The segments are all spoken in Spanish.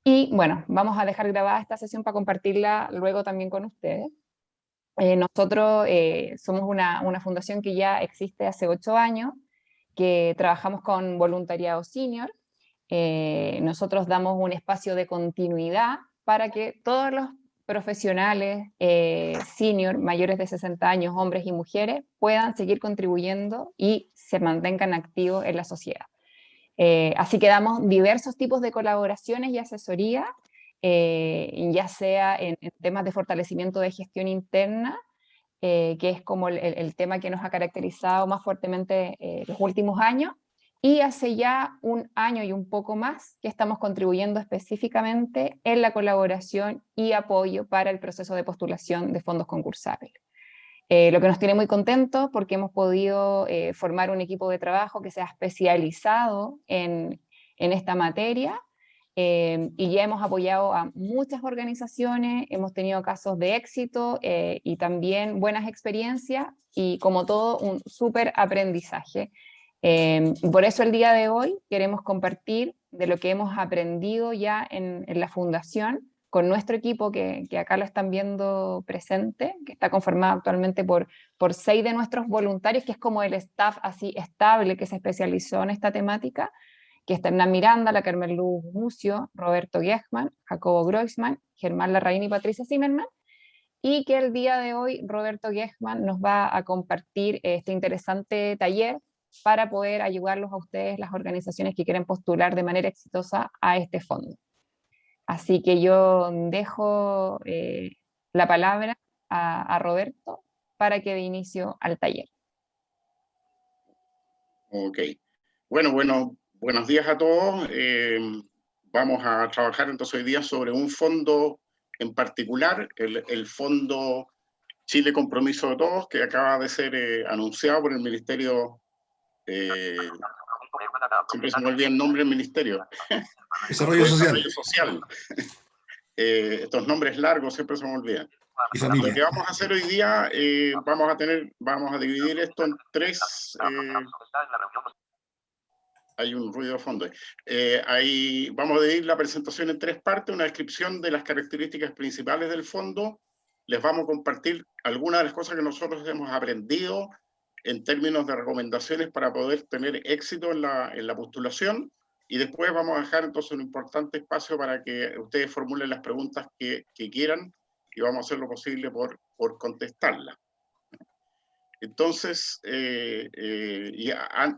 Y bueno, vamos a dejar grabada esta sesión para compartirla luego también con ustedes. Nosotros somos una fundación que ya existe hace 8 años, que trabajamos con voluntariado senior. Nosotros damos un espacio de continuidad para que todos los profesionales senior, mayores de 60 años, hombres y mujeres, puedan seguir contribuyendo y se mantengan activos en la sociedad. Así que damos diversos tipos de colaboraciones y asesoría, ya sea en temas de fortalecimiento de gestión interna, que es como el tema que nos ha caracterizado más fuertemente los últimos años, y hace ya un año y un poco más que estamos contribuyendo específicamente en la colaboración y apoyo para el proceso de postulación de fondos concursables. Lo que nos tiene muy contentos porque hemos podido formar un equipo de trabajo que se ha especializado en esta materia, y ya hemos apoyado a muchas organizaciones, hemos tenido casos de éxito y también buenas experiencias y como todo un súper aprendizaje. Por eso el día de hoy queremos compartir de lo que hemos aprendido ya en la fundación con nuestro equipo que acá lo están viendo presente, que está conformado actualmente por 6 de nuestros voluntarios, que es como el staff así estable que se especializó en esta temática, que está Hernán Miranda, la Carmen Luz Mucio, Roberto Giechmann, Jacobo Groisman, Germán Larraín y Patricia Zimmerman, y que el día de hoy Roberto Giechmann nos va a compartir este interesante taller para poder ayudarlos a ustedes, las organizaciones que quieren postular de manera exitosa a este fondo. Así que yo dejo la palabra a Roberto para que dé inicio al taller. Ok. Buenos días a todos. Vamos a trabajar entonces hoy día sobre un fondo en particular, el Fondo Chile Compromiso de Todos, que acaba de ser anunciado por el Ministerio, siempre se me olvida el nombre del ministerio. Desarrollo Social. Desarrollo Social. Estos nombres largos siempre se me olvidan. Y familia. Lo que vamos a hacer hoy día, vamos a dividir esto en 3... hay un ruido de fondo. Vamos a dividir la presentación en 3 partes, una descripción de las características principales del fondo. Les vamos a compartir algunas de las cosas que nosotros hemos aprendido en términos de recomendaciones para poder tener éxito en la postulación, y después vamos a dejar entonces un importante espacio para que ustedes formulen las preguntas que quieran, y vamos a hacer lo posible por contestarlas. Entonces,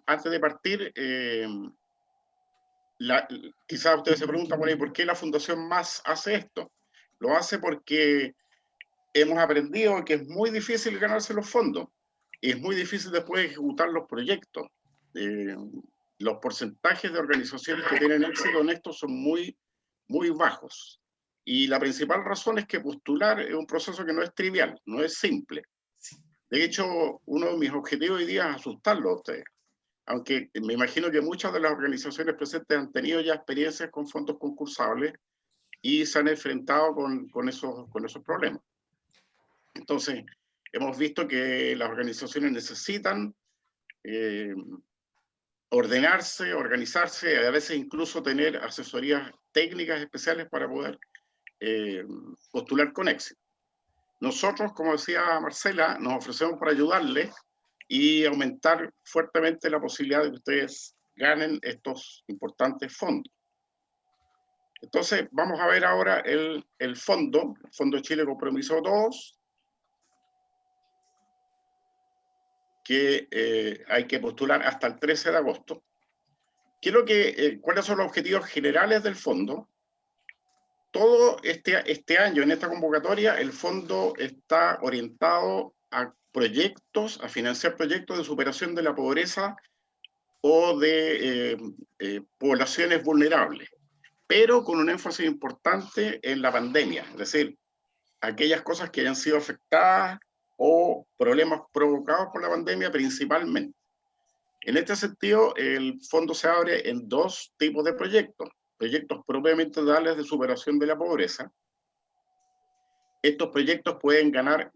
antes de partir, quizás ustedes se preguntan, bueno, ¿y por qué la Fundación MAS hace esto? Lo hace porque hemos aprendido que es muy difícil ganarse los fondos, y es muy difícil después ejecutar los proyectos. Los porcentajes de organizaciones que tienen éxito en esto son muy, muy bajos. Y la principal razón es que postular es un proceso que no es trivial, no es simple. De hecho, uno de mis objetivos hoy día es asustarlos a ustedes, aunque me imagino que muchas de las organizaciones presentes han tenido ya experiencias con fondos concursables y se han enfrentado con esos problemas. Entonces, hemos visto que las organizaciones necesitan ordenarse, organizarse, a veces incluso tener asesorías técnicas especiales para poder postular con éxito. Nosotros, como decía Marcela, nos ofrecemos para ayudarles y aumentar fuertemente la posibilidad de que ustedes ganen estos importantes fondos. Entonces, vamos a ver ahora el Fondo Chile Compromiso de Todos, que hay que postular hasta el 13 de agosto. ¿Cuáles son los objetivos generales del fondo? Todo este año, en esta convocatoria, el fondo está orientado a proyectos, a financiar proyectos de superación de la pobreza o de poblaciones vulnerables, pero con un énfasis importante en la pandemia, es decir, aquellas cosas que hayan sido afectadas o problemas provocados por la pandemia principalmente. En este sentido, el fondo se abre en 2 tipos de proyectos propiamente tales de superación de la pobreza. Estos proyectos pueden ganar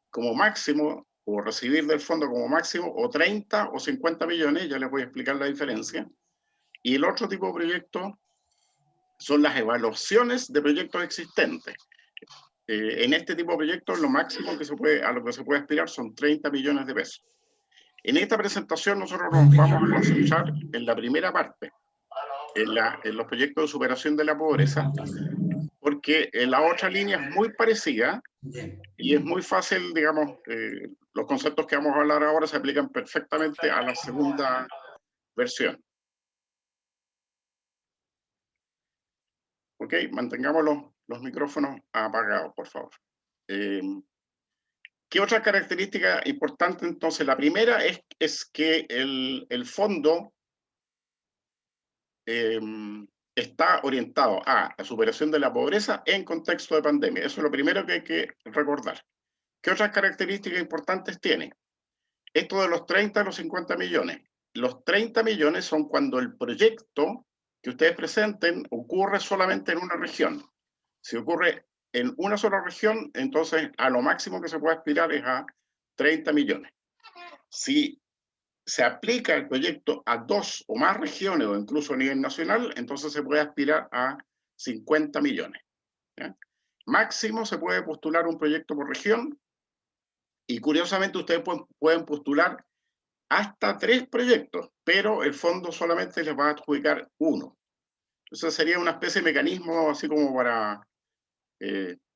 como máximo, o recibir del fondo como máximo, o 30 o 50 millones, ya les voy a explicar la diferencia. Y el otro tipo de proyecto son las evaluaciones de proyectos existentes. En este tipo de proyectos, lo máximo que a lo que se puede aspirar son 30 millones de pesos. En esta presentación nosotros nos vamos a concentrar en la primera parte, en los proyectos de superación de la pobreza, porque la otra línea es muy parecida y es muy fácil, digamos, los conceptos que vamos a hablar ahora se aplican perfectamente a la segunda versión. Ok, mantengamos los micrófonos apagados, por favor. ¿Qué otra característica importante entonces? La primera es que el fondo está orientado a la superación de la pobreza en contexto de pandemia. Eso es lo primero que hay que recordar. ¿Qué otras características importantes tiene? Esto de los 30 a los 50 millones. Los 30 millones son cuando el proyecto que ustedes presenten ocurre solamente en una región. Si ocurre en una sola región, entonces a lo máximo que se puede aspirar es a 30 millones. Si se aplica el proyecto a 2 o más regiones o incluso a nivel nacional, entonces se puede aspirar a 50 millones. ¿Ya? Máximo se puede postular un proyecto por región y curiosamente ustedes pueden postular hasta 3 proyectos, pero el fondo solamente les va a adjudicar 1. Entonces sería una especie de mecanismo así como para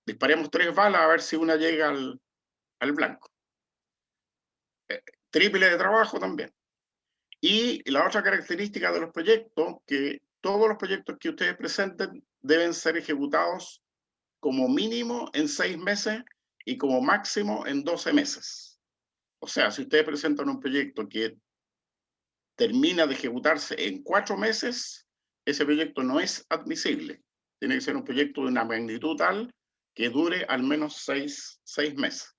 disparemos 3 balas a ver si una llega al blanco. Triple de trabajo también. Y la otra característica de los proyectos, que todos los proyectos que ustedes presenten deben ser ejecutados como mínimo en 6 meses y como máximo en 12 meses. O sea, si ustedes presentan un proyecto que termina de ejecutarse en 4 meses, ese proyecto no es admisible. Tiene que ser un proyecto de una magnitud tal que dure al menos 6 meses.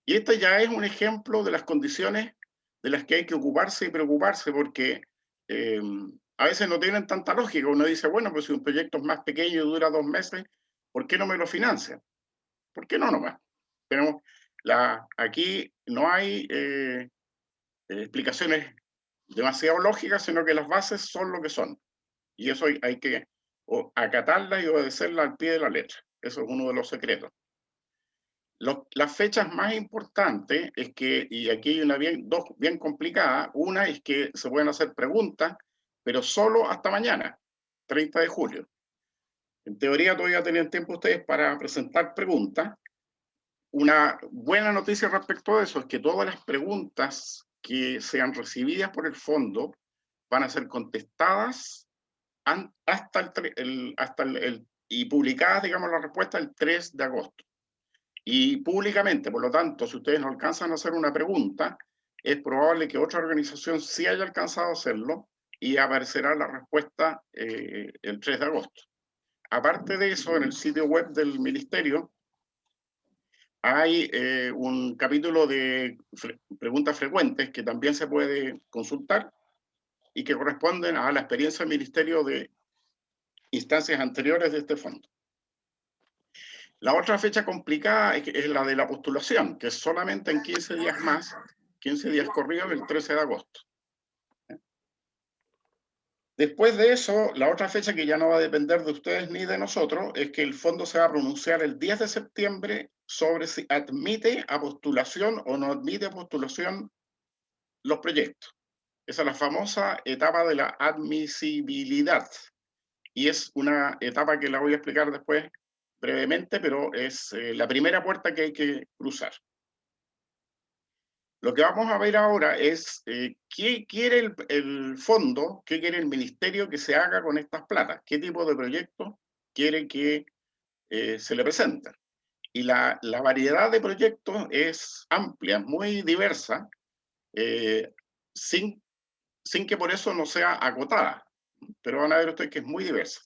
Y este ya es un ejemplo de las condiciones de las que hay que ocuparse y preocuparse, porque a veces no tienen tanta lógica. Uno dice, bueno, pues si un proyecto es más pequeño y dura 2 meses, ¿por qué no me lo financian? ¿Por qué no nomás? Tenemos aquí no hay explicaciones demasiado lógicas, sino que las bases son lo que son. Y eso hay que acatarlas y obedecerlas al pie de la letra. Eso es uno de los secretos. Las fechas más importantes es que, y aquí hay dos bien complicadas, una es que se pueden hacer preguntas, pero solo hasta mañana, 30 de julio. En teoría todavía tienen tiempo ustedes para presentar preguntas. Una buena noticia respecto a eso es que todas las preguntas que sean recibidas por el fondo van a ser contestadas y publicadas, digamos, la respuesta el 3 de agosto. Y públicamente, por lo tanto, si ustedes no alcanzan a hacer una pregunta, es probable que otra organización sí haya alcanzado a hacerlo y aparecerá la respuesta el 3 de agosto. Aparte de eso, en el sitio web del Ministerio hay un capítulo de preguntas frecuentes que también se puede consultar y que corresponden a la experiencia del Ministerio de instancias anteriores de este fondo. La otra fecha complicada es la de la postulación, que es solamente en 15 días más, 15 días corridos, el 13 de agosto. Después de eso, la otra fecha que ya no va a depender de ustedes ni de nosotros es que el fondo se va a pronunciar el 10 de septiembre sobre si admite a postulación o no admite a postulación los proyectos. Esa es la famosa etapa de la admisibilidad. Y es una etapa que la voy a explicar después brevemente, pero es la primera puerta que hay que cruzar. Lo que vamos a ver ahora es qué quiere el fondo, qué quiere el ministerio que se haga con estas platas, qué tipo de proyectos quiere que se le presenten. Y la variedad de proyectos es amplia, muy diversa, sin que por eso no sea acotada. Pero van a ver ustedes que es muy diversa.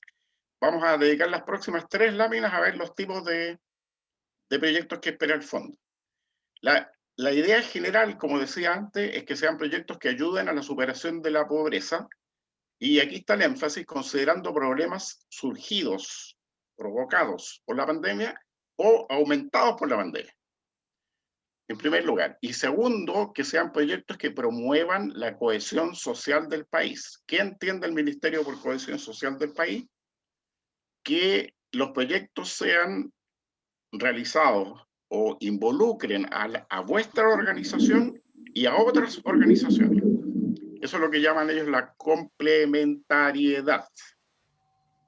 Vamos a dedicar las próximas 3 láminas a ver los tipos de proyectos que espera el fondo. La idea general, como decía antes, es que sean proyectos que ayuden a la superación de la pobreza, y aquí está el énfasis, considerando problemas surgidos, provocados por la pandemia o aumentados por la pandemia, en primer lugar. Y segundo, que sean proyectos que promuevan la cohesión social del país. ¿Qué entiende el Ministerio por cohesión social del país? que los proyectos sean realizados o involucren a vuestra organización y a otras organizaciones. Eso es lo que llaman ellos la complementariedad.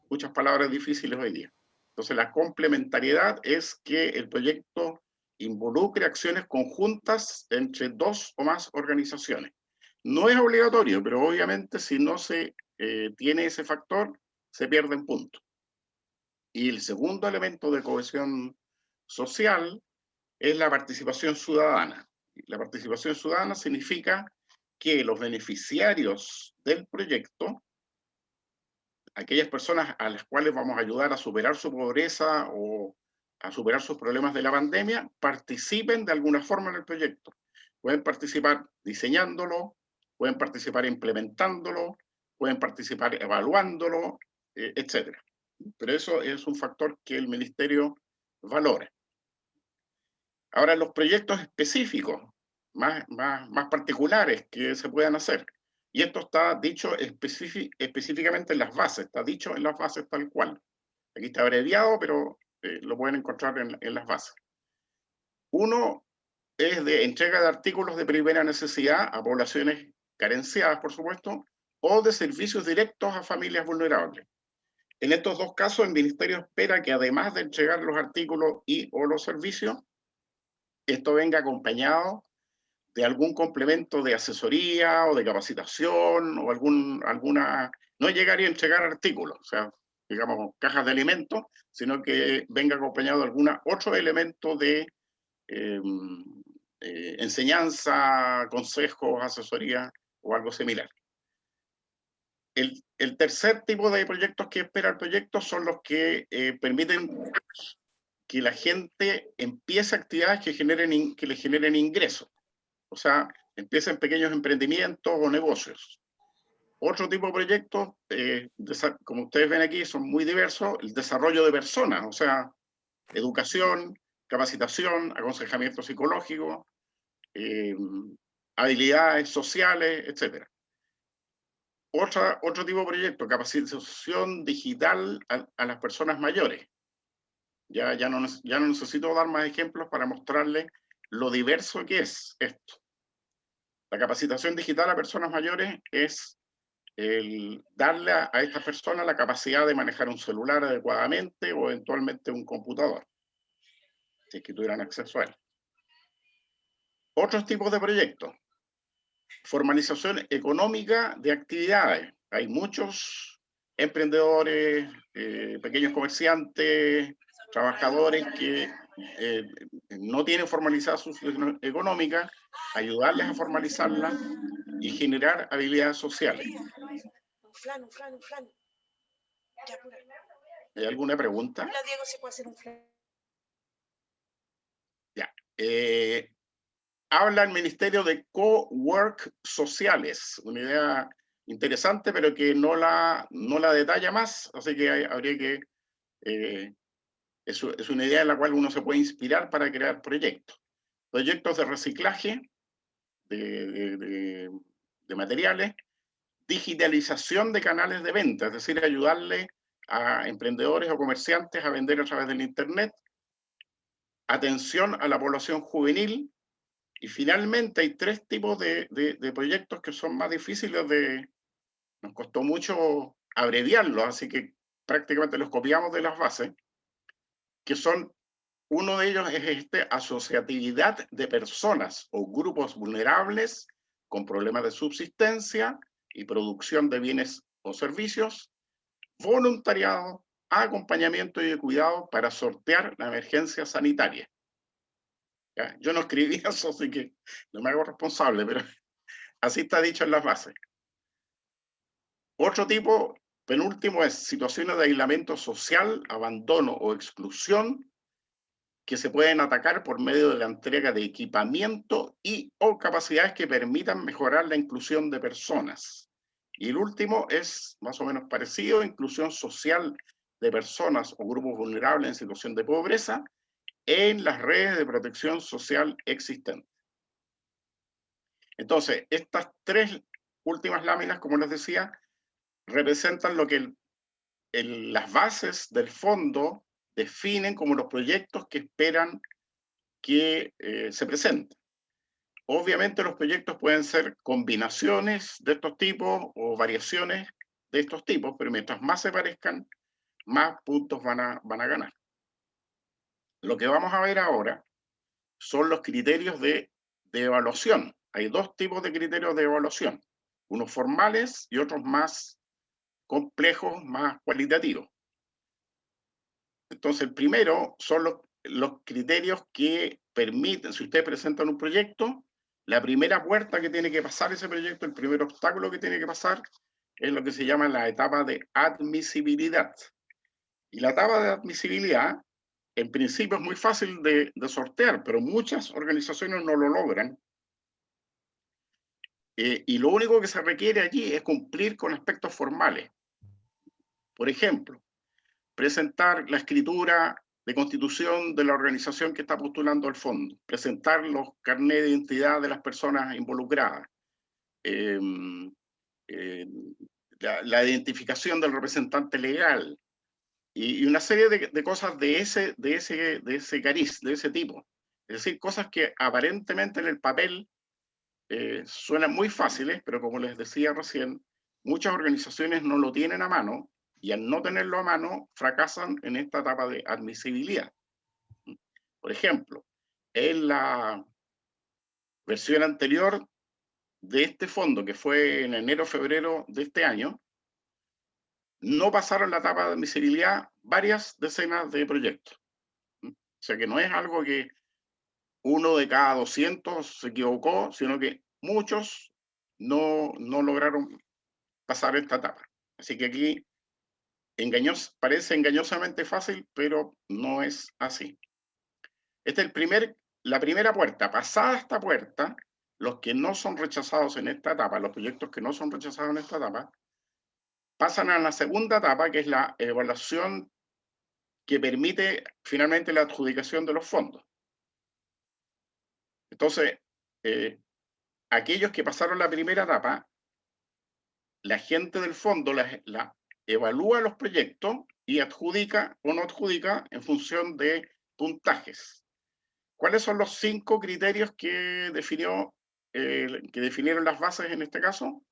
Muchas palabras difíciles hoy día. Entonces, la complementariedad es que el proyecto involucre acciones conjuntas entre dos o más organizaciones. No es obligatorio, pero obviamente si no se tiene ese factor, se pierden puntos. Y el segundo elemento de cohesión social es la participación ciudadana. La participación ciudadana significa que los beneficiarios del proyecto, aquellas personas a las cuales vamos a ayudar a superar su pobreza o a superar sus problemas de la pandemia, participen de alguna forma en el proyecto. Pueden participar diseñándolo, pueden participar implementándolo, pueden participar evaluándolo, etc. Pero eso es un factor que el ministerio valora. Ahora, los proyectos específicos, más particulares que se puedan hacer, y esto está dicho específicamente en las bases, está dicho en las bases tal cual. Aquí está abreviado, pero lo pueden encontrar en las bases. Uno es de entrega de artículos de primera necesidad a poblaciones carenciadas, por supuesto, o de servicios directos a familias vulnerables. En estos dos casos, el Ministerio espera que además de entregar los artículos o los servicios, esto venga acompañado de algún complemento de asesoría o de capacitación o alguna... No llegar y entregar artículos, o sea, digamos, cajas de alimentos, sino que venga acompañado de algún otro elemento de enseñanza, consejos, asesoría o algo similar. El tercer tipo de proyectos que espera el proyecto son los que permiten que la gente empiece actividades que le generen ingresos. O sea, empiecen pequeños emprendimientos o negocios. Otro tipo de proyectos, como ustedes ven aquí, son muy diversos. El desarrollo de personas, o sea, educación, capacitación, aconsejamiento psicológico, habilidades sociales, etc. Otro tipo de proyecto, capacitación digital a las personas mayores. Ya no necesito dar más ejemplos para mostrarles lo diverso que es esto. La capacitación digital a personas mayores es el darle a estas personas la capacidad de manejar un celular adecuadamente o eventualmente un computador, si es que tuvieran acceso a él. Otros tipos de proyectos. Formalización económica de actividades. Hay muchos emprendedores, pequeños comerciantes, trabajadores que no tienen formalizada su situación económica, ayudarles a formalizarla y generar habilidades sociales. ¿Hay alguna pregunta? Hola, Diego, ¿se puede hacer un flan? Ya. Habla el Ministerio de Cowork Sociales, una idea interesante, pero que no la detalla más, así que habría que... es una idea en la cual uno se puede inspirar para crear proyectos. Proyectos de reciclaje de materiales, digitalización de canales de venta, es decir, ayudarle a emprendedores o comerciantes a vender a través del Internet, atención a la población juvenil, y finalmente hay tres tipos de proyectos que son más difíciles nos costó mucho abreviarlos, así que prácticamente los copiamos de las bases, que son, uno de ellos es asociatividad de personas o grupos vulnerables con problemas de subsistencia y producción de bienes o servicios, voluntariado, acompañamiento y de cuidado para sortear la emergencia sanitaria. ¿Ya? Yo no escribí eso, así que no me hago responsable, pero así está dicho en las bases. Otro tipo, penúltimo, es situaciones de aislamiento social, abandono o exclusión que se pueden atacar por medio de la entrega de equipamiento o capacidades que permitan mejorar la inclusión de personas. Y el último es más o menos parecido, inclusión social de personas o grupos vulnerables en situación de pobreza en las redes de protección social existentes. Entonces, estas tres últimas láminas, como les decía, representan lo que las bases del fondo definen como los proyectos que esperan que se presenten. Obviamente los proyectos pueden ser combinaciones de estos tipos o variaciones de estos tipos, pero mientras más se parezcan, más puntos van a ganar. Lo que vamos a ver ahora son los criterios de evaluación. Hay dos tipos de criterios de evaluación, unos formales y otros más complejos, más cualitativos. Entonces, el primero son los criterios que permiten, si ustedes presentan un proyecto, la primera puerta que tiene que pasar ese proyecto, el primer obstáculo que tiene que pasar, es lo que se llama la etapa de admisibilidad. Y la etapa de admisibilidad, en principio es muy fácil de sortear, pero muchas organizaciones no lo logran. Y lo único que se requiere allí es cumplir con aspectos formales. Por ejemplo, presentar la escritura de constitución de la organización que está postulando al fondo, presentar los carnets de identidad de las personas involucradas, la identificación del representante legal y una serie de cosas de ese cariz, de ese tipo. Es decir, cosas que aparentemente en el papel suenan muy fáciles, pero como les decía recién, muchas organizaciones no lo tienen a mano y al no tenerlo a mano fracasan en esta etapa de admisibilidad. Por ejemplo, en la versión anterior de este fondo, que fue en enero-febrero de este año, no pasaron la etapa de admisibilidad varias decenas de proyectos. O sea que no es algo que uno de cada 200 se equivocó, sino que muchos no lograron pasar esta etapa. Así que aquí parece engañosamente fácil, pero no es así. Esta es la primera puerta. Pasada esta puerta, los que no son rechazados en esta etapa, los proyectos que no son rechazados en esta etapa, pasan a la segunda etapa, que es la evaluación que permite finalmente la adjudicación de los fondos. Entonces, aquellos que pasaron la primera etapa, la gente del fondo la evalúa los proyectos y adjudica o no adjudica en función de puntajes. ¿Cuáles son los 5 criterios que definieron las bases en este caso?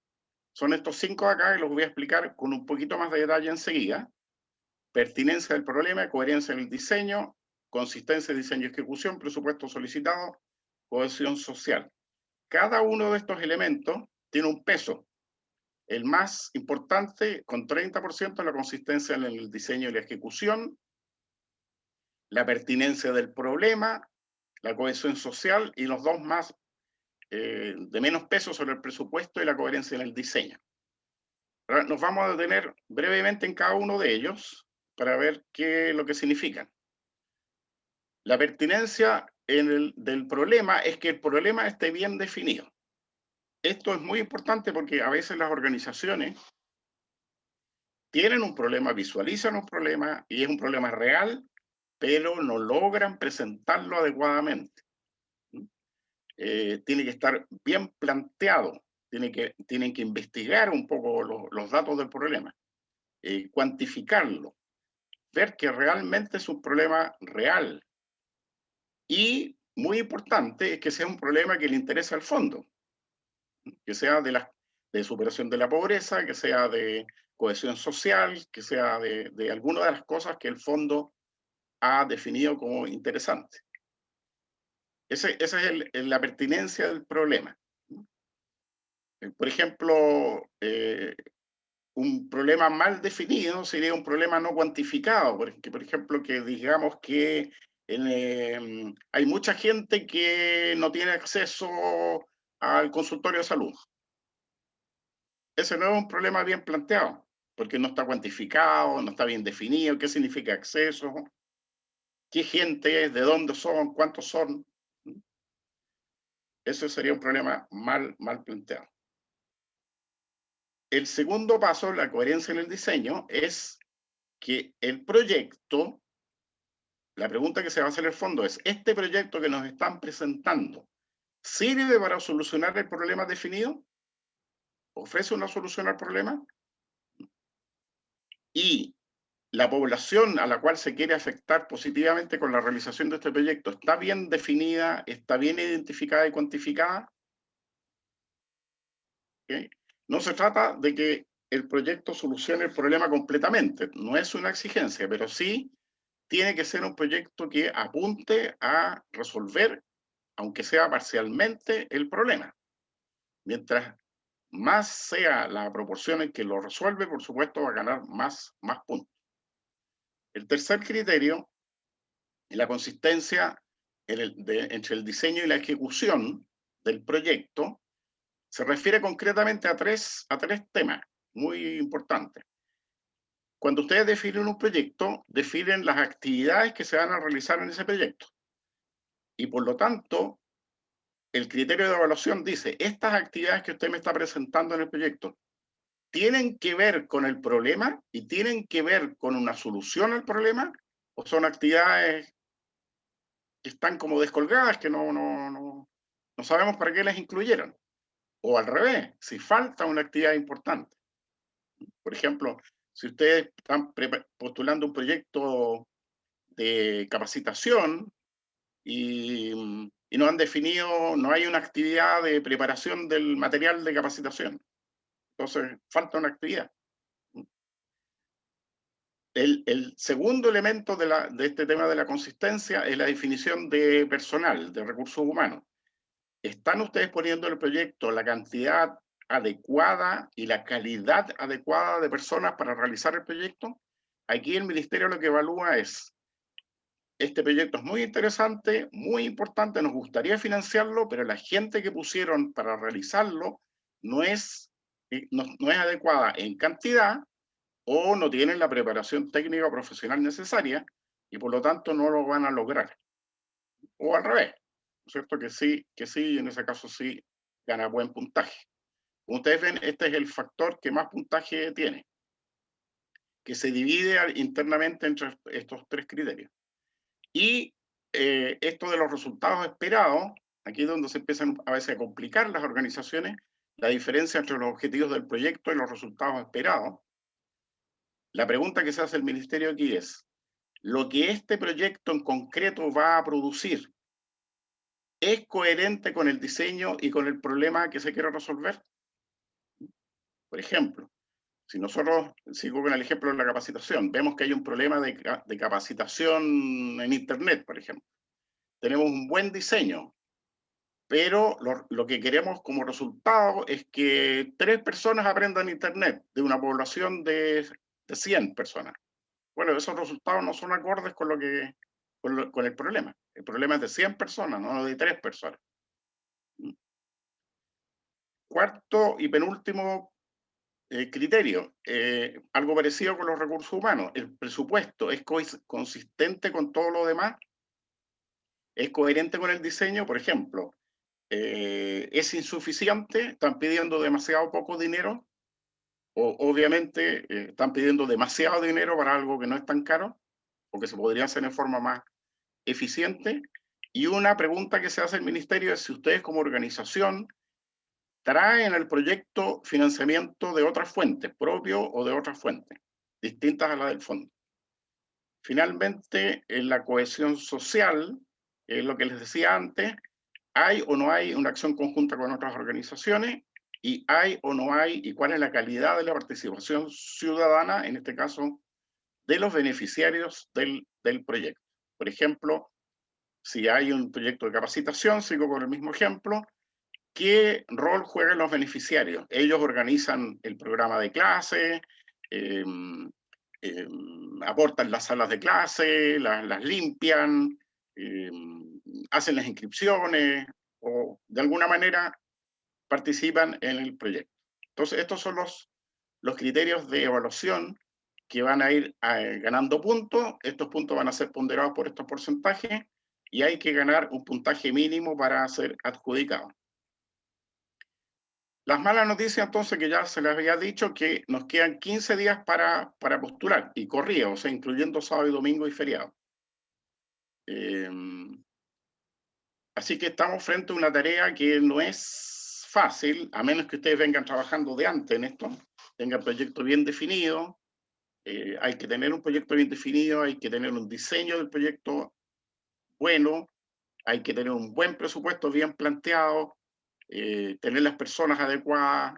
Son estos 5 acá y los voy a explicar con un poquito más de detalle enseguida. Pertinencia del problema, coherencia en el diseño, consistencia de diseño y ejecución, presupuesto solicitado, cohesión social. Cada uno de estos elementos tiene un peso. El más importante, con 30%, la consistencia en el diseño y la ejecución, la pertinencia del problema, la cohesión social, y los dos más de menos peso sobre el presupuesto y la coherencia en el diseño. Ahora nos vamos a detener brevemente en cada uno de ellos para ver qué es lo que significan. La pertinencia del problema es que el problema esté bien definido. Esto es muy importante porque a veces las organizaciones tienen un problema, visualizan un problema y es un problema real, pero no logran presentarlo adecuadamente. Tiene que estar bien planteado, tienen que investigar un poco los datos del problema, cuantificarlo, ver que realmente es un problema real. Y muy importante es que sea un problema que le interese al fondo, que sea de superación de la pobreza, que sea de cohesión social, que sea de alguna de las cosas que el fondo ha definido como interesante. Esa es la pertinencia del problema. Por ejemplo, un problema mal definido sería un problema no cuantificado, porque, por ejemplo, que digamos que hay mucha gente que no tiene acceso al consultorio de salud. Ese no es un problema bien planteado, porque no está cuantificado, no está bien definido, qué significa acceso, qué gente es, de dónde son, cuántos son. Eso sería un problema mal planteado. El segundo paso, la coherencia en el diseño, es que el proyecto, la pregunta que se va a hacer en el fondo es, ¿este proyecto que nos están presentando sirve para solucionar el problema definido? ¿Ofrece una solución al problema? Y la población a la cual se quiere afectar positivamente con la realización de este proyecto está bien definida, está bien identificada y cuantificada. ¿Okay? No se trata de que el proyecto solucione el problema completamente, no es una exigencia, pero sí tiene que ser un proyecto que apunte a resolver, aunque sea parcialmente, el problema. Mientras más sea la proporción en que lo resuelve, por supuesto va a ganar más puntos. El tercer criterio es la consistencia entre el diseño y la ejecución del proyecto. Se refiere concretamente a tres temas muy importantes. Cuando ustedes definen un proyecto, definen las actividades que se van a realizar en ese proyecto. Y por lo tanto, el criterio de evaluación dice, estas actividades que usted me está presentando en el proyecto, ¿tienen que ver con el problema y tienen que ver con una solución al problema? ¿O son actividades que están como descolgadas, que no sabemos para qué las incluyeron? O al revés, si falta una actividad importante. Por ejemplo, si ustedes están postulando un proyecto de capacitación y no han definido, no hay una actividad de preparación del material de capacitación. Entonces, falta una actividad. El segundo elemento de este tema de la consistencia es la definición de personal, de recursos humanos. ¿Están ustedes poniendo en el proyecto la cantidad adecuada y la calidad adecuada de personas para realizar el proyecto? Aquí el ministerio lo que evalúa es, este proyecto es muy interesante, muy importante, nos gustaría financiarlo, pero la gente que pusieron para realizarlo no es adecuada en cantidad o no tienen la preparación técnica o profesional necesaria y por lo tanto no lo van a lograr. O al revés, ¿no es cierto? Que sí, en ese caso sí gana buen puntaje. Como ustedes ven, este es el factor que más puntaje tiene, que se divide internamente entre estos tres criterios. Y esto de los resultados esperados, aquí es donde se empiezan a veces a complicar las organizaciones, la diferencia entre los objetivos del proyecto y los resultados esperados. La pregunta que se hace el ministerio aquí es, ¿lo que este proyecto en concreto va a producir es coherente con el diseño y con el problema que se quiere resolver? Por ejemplo, si nosotros, sigo con el ejemplo de la capacitación, vemos que hay un problema de capacitación en Internet, por ejemplo. Tenemos un buen diseño, pero lo que queremos como resultado es que 3 personas aprendan Internet de una población de 100 personas. Bueno, esos resultados no son acordes con con el problema. El problema es de 100 personas, no de 3 personas. Cuarto y penúltimo criterio, algo parecido con los recursos humanos. El presupuesto es consistente con todo lo demás, es coherente con el diseño, por ejemplo, es insuficiente, están pidiendo demasiado poco dinero, o obviamente están pidiendo demasiado dinero para algo que no es tan caro, o que se podría hacer en forma más eficiente. Y una pregunta que se hace el ministerio es si ustedes como organización traen al proyecto financiamiento de otras fuentes, propio o de otras fuentes, distintas a la del fondo. Finalmente, en la cohesión social, lo que les decía antes, hay o no hay una acción conjunta con otras organizaciones, y hay o no hay, y cuál es la calidad de la participación ciudadana, en este caso, de los beneficiarios del proyecto. Por ejemplo, si hay un proyecto de capacitación, sigo con el mismo ejemplo, ¿qué rol juegan los beneficiarios? Ellos organizan el programa de clase, aportan las salas de clase, las limpian, hacen las inscripciones o de alguna manera participan en el proyecto. Entonces, estos son los criterios de evaluación que van a ir ganando puntos. Estos puntos van a ser ponderados por estos porcentajes y hay que ganar un puntaje mínimo para ser adjudicado. Las malas noticias, entonces, que ya se les había dicho, que nos quedan 15 días para postular, y corrido, o sea, incluyendo sábado y domingo y feriado. Así que estamos frente a una tarea que no es fácil, a menos que ustedes vengan trabajando de antes en esto, tengan el proyecto bien definido, hay que tener un proyecto bien definido, hay que tener un diseño del proyecto bueno, hay que tener un buen presupuesto bien planteado, tener las personas adecuadas,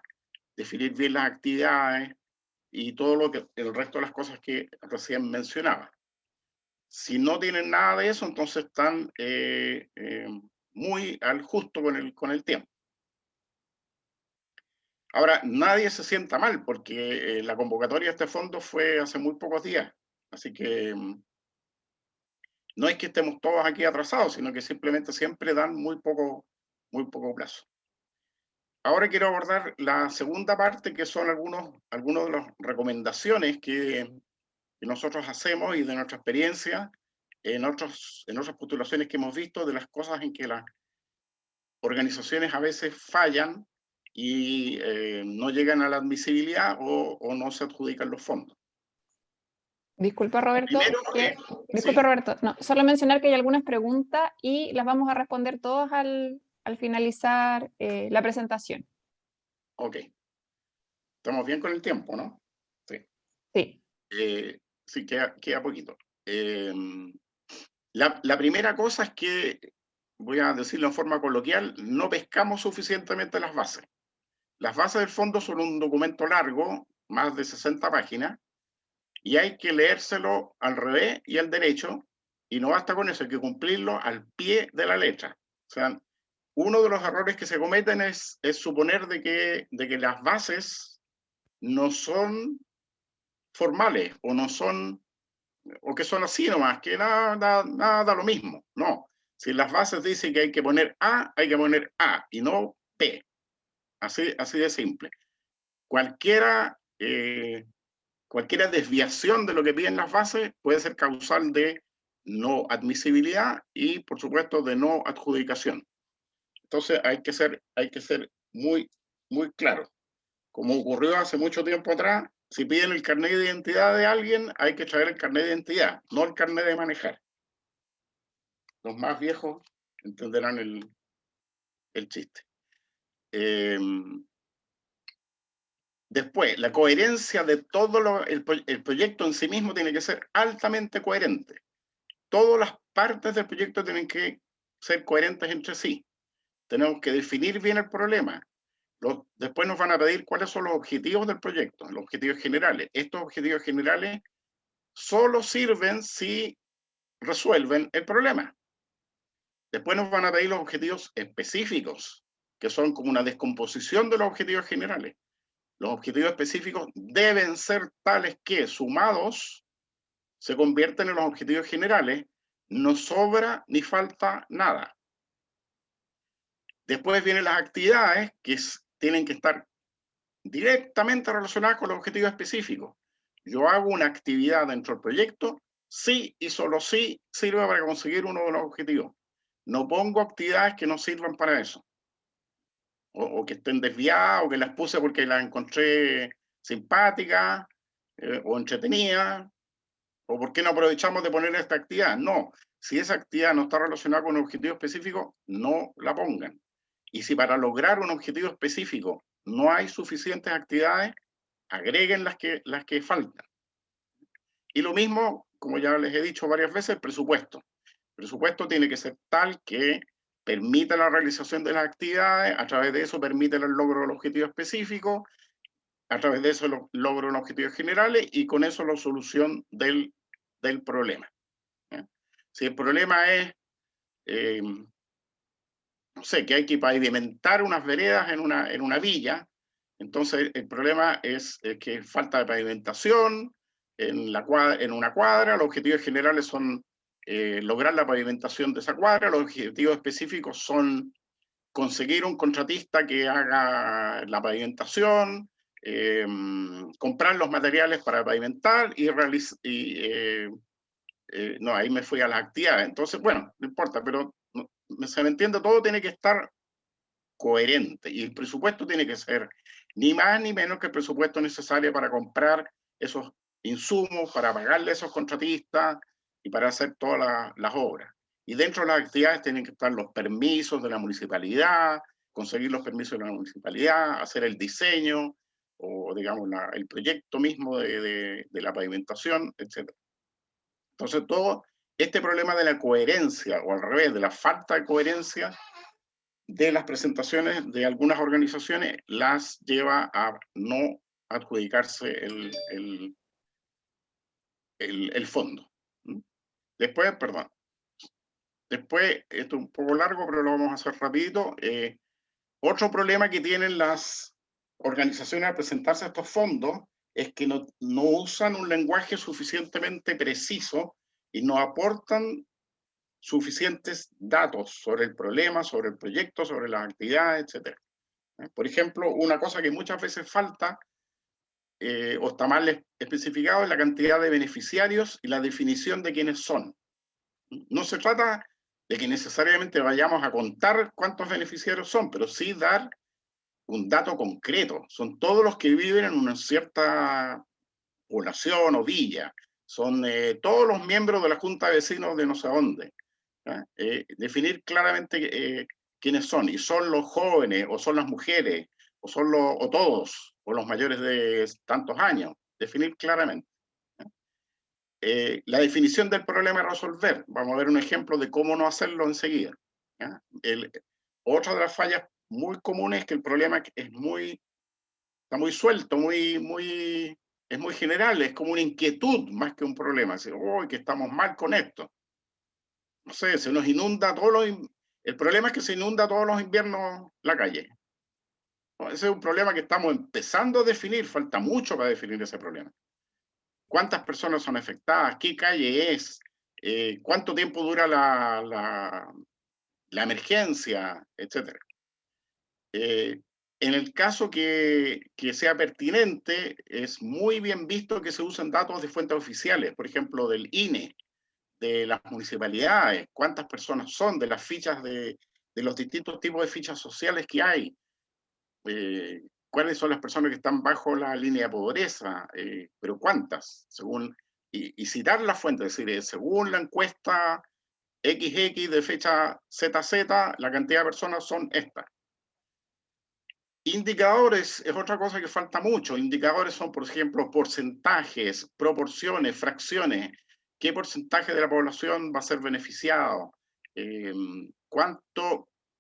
definir bien las actividades y todo lo que el resto de las cosas que recién mencionaba. Si no tienen nada de eso, entonces están muy al justo con el tiempo. Ahora, nadie se sienta mal porque la convocatoria de este fondo fue hace muy pocos días, así que no es que estemos todos aquí atrasados, sino que simplemente siempre dan muy poco plazo. Ahora quiero abordar la segunda parte, que son algunas de las recomendaciones que nosotros hacemos y de nuestra experiencia en otras postulaciones que hemos visto, de las cosas en que las organizaciones a veces fallan y no llegan a la admisibilidad o no se adjudican los fondos. Disculpa, Roberto. Sí. Roberto. No, solo mencionar que hay algunas preguntas y las vamos a responder todas al finalizar la presentación. Ok. Estamos bien con el tiempo, ¿no? Sí. Sí. Sí, queda poquito. La primera cosa es que, voy a decirlo en forma coloquial, no pescamos suficientemente las bases. Las bases del fondo son un documento largo, más de 60 páginas, y hay que leérselo al revés y al derecho, y no basta con eso, hay que cumplirlo al pie de la letra. O sea, uno de los errores que se cometen es suponer de que las bases no son formales o no son, o que son así nomás, que nada da lo mismo. No, si las bases dicen que hay que poner A, hay que poner A y no P. Así de simple. Cualquiera desviación de lo que piden las bases puede ser causal de no admisibilidad y, por supuesto, de no adjudicación. Entonces hay que ser muy claro. Como ocurrió hace mucho tiempo atrás, si piden el carnet de identidad de alguien, hay que traer el carnet de identidad, no el carnet de manejar. Los más viejos entenderán el chiste. Después, la coherencia de todo el proyecto en sí mismo tiene que ser altamente coherente. Todas las partes del proyecto tienen que ser coherentes entre sí. Tenemos que definir bien el problema. Después nos van a pedir cuáles son los objetivos del proyecto, los objetivos generales. Estos objetivos generales solo sirven si resuelven el problema. Después nos van a pedir los objetivos específicos, que son como una descomposición de los objetivos generales. Los objetivos específicos deben ser tales que, sumados, se convierten en los objetivos generales. No sobra ni falta nada. Después vienen las actividades que tienen que estar directamente relacionadas con los objetivos específicos. Yo hago una actividad dentro del proyecto, sí y solo sí sirve para conseguir uno de los objetivos. No pongo actividades que no sirvan para eso. O que estén desviadas, o que las puse porque las encontré simpáticas o entretenidas, o por qué no aprovechamos de poner esta actividad. No, si esa actividad no está relacionada con un objetivo específico, no la pongan. Y si para lograr un objetivo específico no hay suficientes actividades, agreguen las que faltan. Y lo mismo, como ya les he dicho varias veces, el presupuesto. El presupuesto tiene que ser tal que permita la realización de las actividades, a través de eso permite el logro del objetivo específico, a través de eso logro los objetivos generales y con eso la solución del problema. Si el problema es, no sé, que hay que pavimentar unas veredas en una villa, entonces el problema es que falta de pavimentación en una cuadra, los objetivos generales son lograr la pavimentación de esa cuadra, los objetivos específicos son conseguir un contratista que haga la pavimentación, comprar los materiales para pavimentar no, ahí me fui a las actividades. Entonces, bueno, no importa, pero se me entiende, todo tiene que estar coherente y el presupuesto tiene que ser ni más ni menos que el presupuesto necesario para comprar esos insumos, para pagarle a esos contratistas y para hacer todas las obras. Y dentro de las actividades tienen que estar los permisos de la municipalidad, conseguir los permisos de la municipalidad, hacer el diseño, o digamos, el proyecto mismo de la pavimentación, etc. Entonces, todo este problema de la coherencia, o al revés, de la falta de coherencia de las presentaciones de algunas organizaciones, las lleva a no adjudicarse el fondo. Después, perdón, después, esto es un poco largo, pero lo vamos a hacer rapidito. Otro problema que tienen las organizaciones al presentarse a estos fondos es que no usan un lenguaje suficientemente preciso y no aportan suficientes datos sobre el problema, sobre el proyecto, sobre las actividades, etc. Por ejemplo, una cosa que muchas veces falta o está mal especificado es la cantidad de beneficiarios y la definición de quiénes son. No se trata de que necesariamente vayamos a contar cuántos beneficiarios son, pero sí dar un dato concreto. Son todos los que viven en una cierta población o villa. Son todos los miembros de la Junta de Vecinos de no sé dónde. Definir claramente quiénes son. Y son los jóvenes, o son las mujeres, o son o todos, o los mayores de tantos años. Definir claramente. La definición del problema a resolver. Vamos a ver un ejemplo de cómo no hacerlo enseguida. Otra de las fallas muy comunes es que el problema está muy suelto, es muy general, es como una inquietud más que un problema. Decir, oh, que estamos mal con esto. No sé, se nos inunda el problema es que se inunda todos los inviernos la calle. Ese es un problema que estamos empezando a definir, falta mucho para definir ese problema. ¿Cuántas personas son afectadas? ¿Qué calle es? ¿Cuánto tiempo dura la emergencia? Etcétera. En el caso que sea pertinente, es muy bien visto que se usen datos de fuentes oficiales, por ejemplo, del INE, de las municipalidades, cuántas personas son, de las fichas de los distintos tipos de fichas sociales que hay, cuáles son las personas que están bajo la línea de pobreza, pero cuántas, según, y citar la fuente, es decir, según la encuesta XX de fecha ZZ, la cantidad de personas son estas. Indicadores es otra cosa que falta mucho. Indicadores son, por ejemplo, porcentajes, proporciones, fracciones. ¿Qué porcentaje de la población va a ser beneficiado?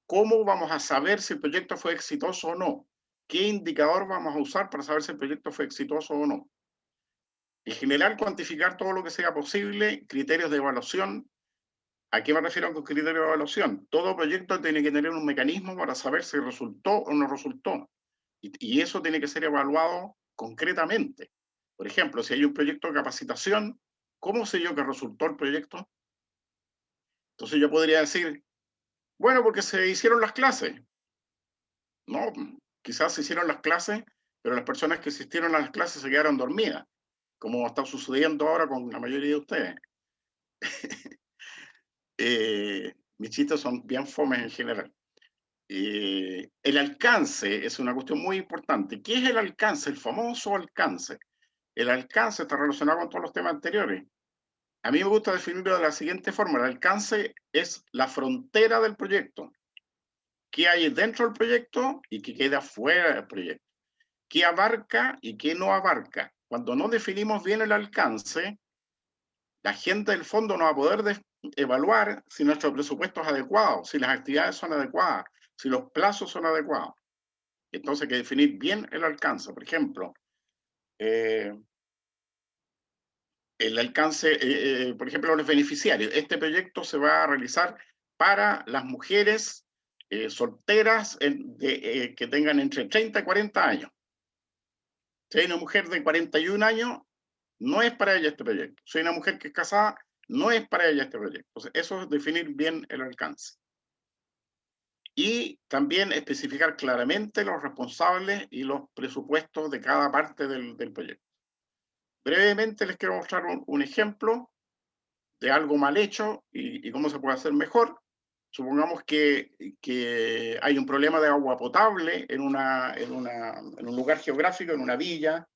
¿Cómo vamos a saber si el proyecto fue exitoso o no? ¿Qué indicador vamos a usar para saber si el proyecto fue exitoso o no? En general, cuantificar todo lo que sea posible, criterios de evaluación. ¿A qué me refiero con criterios de evaluación? Todo proyecto tiene que tener un mecanismo para saber si resultó o no resultó. Y eso tiene que ser evaluado concretamente. Por ejemplo, si hay un proyecto de capacitación, ¿cómo sé yo que resultó el proyecto? Entonces yo podría decir, bueno, porque se hicieron las clases. No, quizás se hicieron las clases, pero las personas que asistieron a las clases se quedaron dormidas, como está sucediendo ahora con la mayoría de ustedes. Mis chistes son bien fomes en general. El alcance es una cuestión muy importante. ¿Qué es el alcance? El famoso alcance. El alcance está relacionado con todos los temas anteriores. A mí me gusta definirlo de la siguiente forma. El alcance es la frontera del proyecto. ¿Qué hay dentro del proyecto y qué queda fuera del proyecto? ¿Qué abarca y qué no abarca? Cuando no definimos bien el alcance, la gente del fondo no va a poder evaluar si nuestro presupuesto es adecuado, si las actividades son adecuadas, si los plazos son adecuados. Entonces hay que definir bien el alcance. Por ejemplo, el alcance, por ejemplo, los beneficiarios. Este proyecto se va a realizar para las mujeres solteras que tengan entre 30 y 40 años. Si hay una mujer de 41 años, no es para ella este proyecto. Si hay una mujer que es casada, no es para ella este proyecto. Entonces, eso es definir bien el alcance. Y también especificar claramente los responsables y los presupuestos de cada parte del proyecto. Brevemente les quiero mostrar un ejemplo de algo mal hecho y cómo se puede hacer mejor. Supongamos que hay un problema de agua potable en un lugar geográfico, en una villa.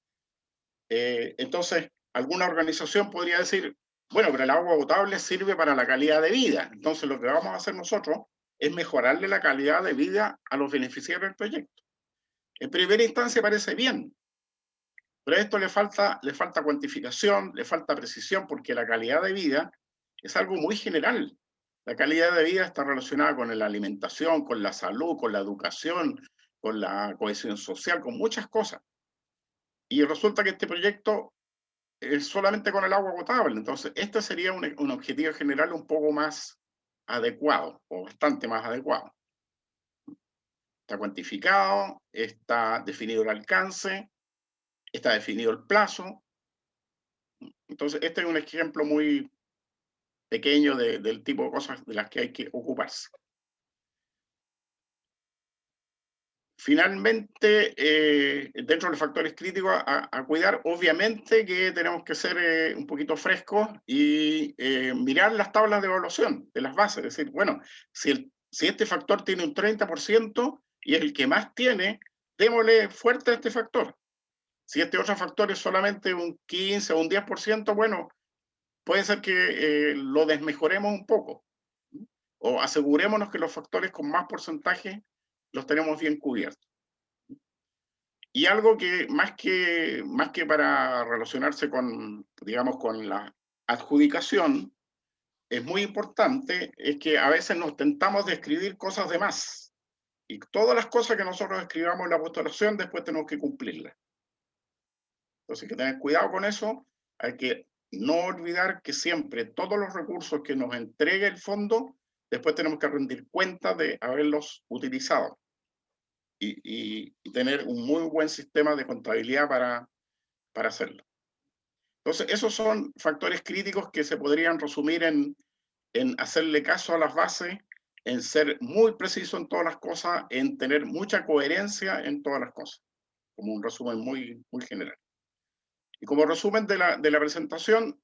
Entonces, alguna organización podría decir, bueno, pero el agua potable sirve para la calidad de vida. Entonces, lo que vamos a hacer nosotros es mejorarle la calidad de vida a los beneficiarios del proyecto. En primera instancia parece bien, Pero a esto le falta cuantificación, le falta precisión, porque la calidad de vida es algo muy general. La calidad de vida está relacionada con la alimentación, con la salud, con la educación, con la cohesión social, con muchas cosas. Y resulta que este proyecto es solamente con el agua potable. Entonces, este sería un objetivo general un poco más adecuado, o bastante más adecuado. Está cuantificado, está definido el alcance, está definido el plazo. Entonces, este es un ejemplo muy pequeño del tipo de cosas de las que hay que ocuparse. Finalmente, dentro de los factores críticos a cuidar, obviamente que tenemos que ser un poquito frescos y mirar las tablas de evaluación de las bases. Es decir, bueno, si este factor tiene un 30% y es el que más tiene, démosle fuerte a este factor. Si este otro factor es solamente un 15 o un 10%, bueno, puede ser que lo desmejoremos un poco. O asegurémonos que los factores con más porcentaje los tenemos bien cubiertos. Y algo que más que para relacionarse con, digamos, con la adjudicación, es muy importante, es que a veces nos tentamos de escribir cosas de más. Y todas las cosas que nosotros escribamos en la postulación, después tenemos que cumplirlas. Entonces hay que tener cuidado con eso. Hay que no olvidar que siempre todos los recursos que nos entregue el fondo, después tenemos que rendir cuenta de haberlos utilizado. Y tener un muy buen sistema de contabilidad para hacerlo. Entonces, esos son factores críticos que se podrían resumir en hacerle caso a las bases, en ser muy preciso en todas las cosas, en tener mucha coherencia en todas las cosas, como un resumen muy, muy general. Y como resumen de la presentación,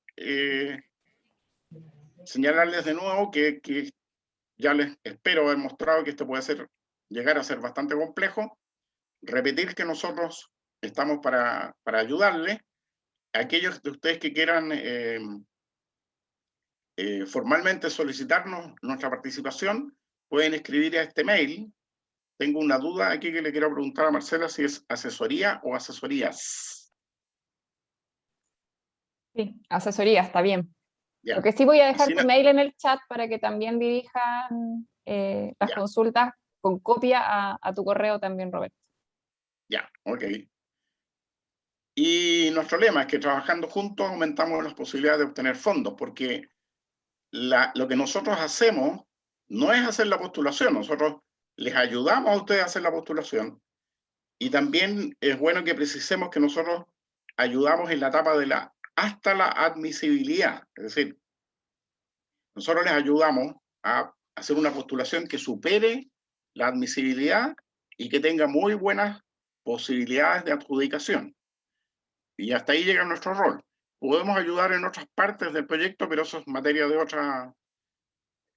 señalarles de nuevo que ya les espero haber mostrado que esto puede llegar a ser bastante complejo. Repetir que nosotros estamos para ayudarles. Aquellos de ustedes que quieran formalmente solicitarnos nuestra participación, pueden escribir a este mail. Tengo una duda aquí que le quiero preguntar a Marcela si es asesoría o asesorías. Sí, asesoría, está bien. Ya. Lo que sí voy a dejar Así tu mail en el chat para que también dirijan las ya. consultas con copia a tu correo también, Roberto. Ya, ok. Y nuestro lema es que trabajando juntos aumentamos las posibilidades de obtener fondos, porque lo que nosotros hacemos no es hacer la postulación, nosotros les ayudamos a ustedes a hacer la postulación. Y también es bueno que precisemos que nosotros ayudamos en la etapa hasta la admisibilidad. Es decir, nosotros les ayudamos a hacer una postulación que supere la admisibilidad y que tenga muy buenas posibilidades de adjudicación. Y hasta ahí llega nuestro rol. Podemos ayudar en otras partes del proyecto, pero eso es materia de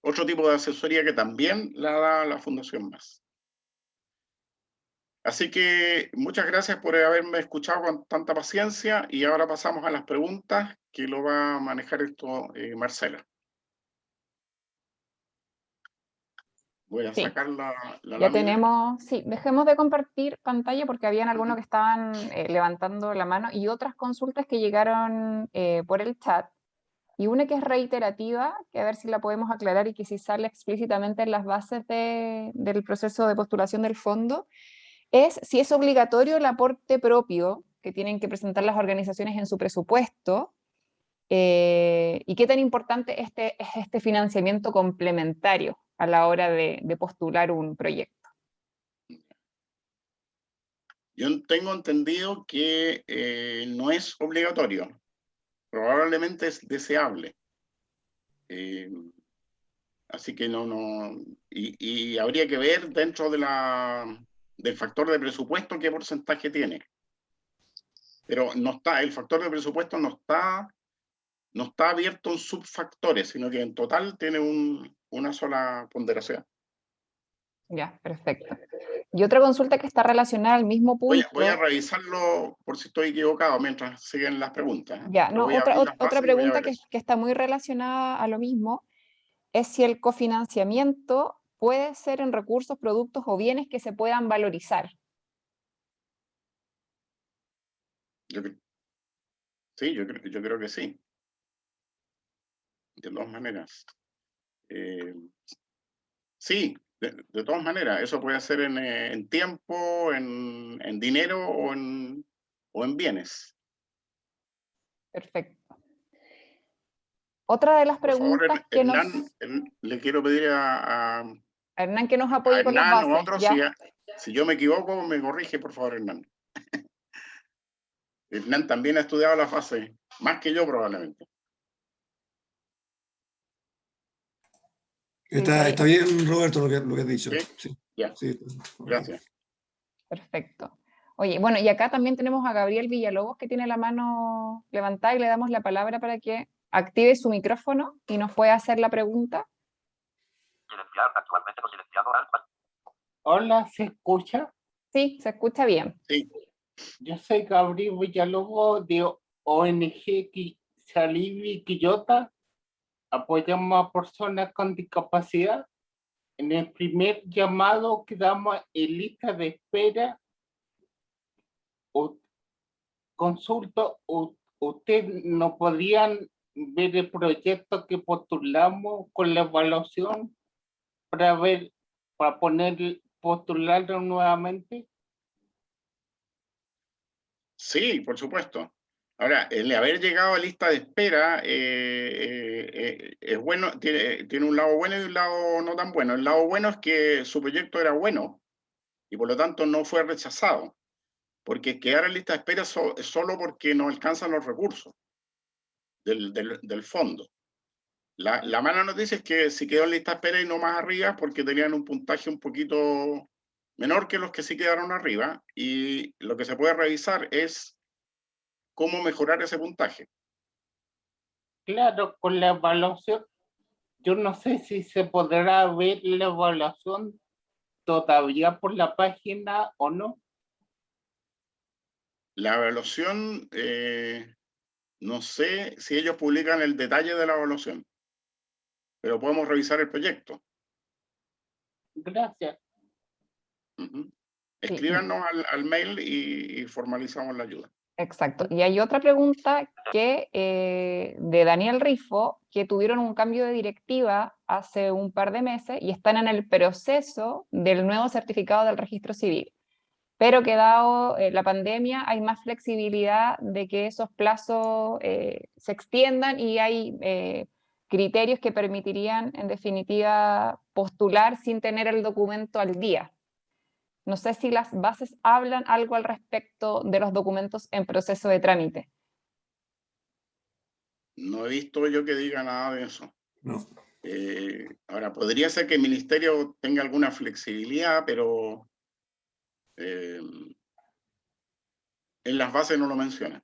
otro tipo de asesoría que también la da la Fundación MAS. Así que muchas gracias por haberme escuchado con tanta paciencia y ahora pasamos a las preguntas que lo va a manejar esto Marcela. Voy a Sí. sacar la Ya lámina. tenemos, sí, dejemos de compartir pantalla porque habían algunos que estaban levantando la mano y otras consultas que llegaron por el chat. Y una que es reiterativa, que a ver si la podemos aclarar y que si sale explícitamente en las bases del proceso de postulación del fondo, es si es obligatorio el aporte propio que tienen que presentar las organizaciones en su presupuesto y qué tan importante es este financiamiento complementario a la hora de postular un proyecto. Yo tengo entendido que no es obligatorio, probablemente es deseable. Así que y habría que ver dentro del factor de presupuesto qué porcentaje tiene. Pero no está, el factor de presupuesto no está abierto en subfactores, sino que en total tiene una sola ponderación. Ya, perfecto. Y otra consulta que está relacionada al mismo punto. Voy a revisarlo por si estoy equivocado mientras siguen las preguntas. Ya, Pero no, voy a abrir las otra bases y voy a pregunta ver eso. que está muy relacionada a lo mismo es si el cofinanciamiento puede ser en recursos, productos o bienes que se puedan valorizar. Sí, yo creo que sí. De todas maneras. Sí, de todas maneras. Eso puede ser en tiempo, en dinero o en bienes. Perfecto. Otra de las Por favor, preguntas que nos... Hernán, le quiero pedir a Hernán, que nos apoye con las Hernán o a bases. otros, ¿Ya? si yo me equivoco, me corrige, por favor, Hernán. Hernán también ha estudiado la fase, más que yo probablemente. Está bien, Roberto, lo que has dicho. ¿Sí? Sí, Ya, sí, gracias. Perfecto. Oye, bueno, y acá también tenemos a Gabriel Villalobos, que tiene la mano levantada, y le damos la palabra para que active su micrófono y nos pueda hacer la pregunta. Actualmente no silenciado. Hola, ¿se escucha? Sí, se escucha bien. Sí. Yo soy Gabriel Villalobos de ONG Salivi Quillota. Apoyamos a personas con discapacidad. En el primer llamado quedamos en lista de espera. Consulto, ¿ustedes no podrían ver el proyecto que postulamos con la evaluación para postularlo nuevamente? Sí, por supuesto. Ahora, el haber llegado a lista de espera es bueno, tiene un lado bueno y un lado no tan bueno. El lado bueno es que su proyecto era bueno y por lo tanto no fue rechazado, porque quedar en lista de espera es solo porque no alcanzan los recursos del fondo. La mala noticia es que si quedó en lista de espera y no más arriba, porque tenían un puntaje un poquito menor que los que sí quedaron arriba, y lo que se puede revisar es cómo mejorar ese puntaje. Claro, con la evaluación, yo no sé si se podrá ver la evaluación todavía por la página o no. La evaluación, no sé si ellos publican el detalle de la evaluación, pero podemos revisar el proyecto. Gracias. Escríbanos al mail y formalizamos la ayuda. Exacto. Y hay otra pregunta que de Daniel Rifo, que tuvieron un cambio de directiva hace un par de meses y están en el proceso del nuevo certificado del registro civil. Pero que dado la pandemia hay más flexibilidad de que esos plazos se extiendan, y hay criterios que permitirían, en definitiva, postular sin tener el documento al día. No sé si las bases hablan algo al respecto de los documentos en proceso de trámite. No he visto yo que diga nada de eso. No. Ahora, podría ser que el ministerio tenga alguna flexibilidad, pero en las bases no lo menciona.